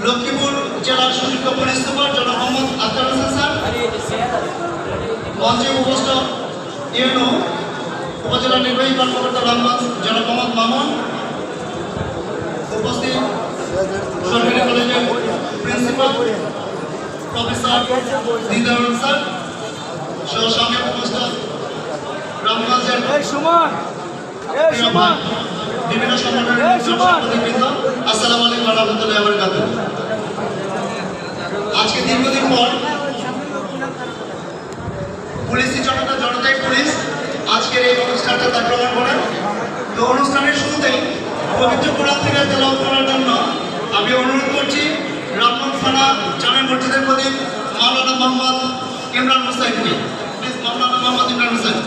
লক্ষ্মীপুর জেলার সুযোগ্য police super জনাব মোহাম্মদ আখতার হোসেন স্যার, মঞ্চে উপস্থিত ইউনো উপজেলা নির্বাহী কর্মকর্তা রামগঞ্জ জনাব মোহাম্মদ মামুন, উপস্থিত সরকারি কলেজের প্রিন্সিপাল প্রফেসর দিদারুল স্যার সহ সঙ্গে উপস্থিত রামগঞ্জের বিভিন্ন সংগঠনের সভাপতিবৃন্দ, আসসালামু আলাইকুম ওয়া রাহমাতুল্লাহি ওয়া বারাকাতুহু। আজকে দীর্ঘদিন পর পুলিশি জনতাই পুলিশ আজকের এই অনুষ্ঠানটা তার প্রমাণ করেন। তো অনুষ্ঠানের শুরুতেই পবিত্র কোরআন থেকে তেলাওয়াত করার জন্য আমি অনুরোধ করছি রামগঞ্জ থানা জামে মসজিদের প্রতি মাওলানা মোহাম্মদ ইমরান হোসেনকে। প্লিজ মাওলানা মোহাম্মদ ইমরান হোসেন।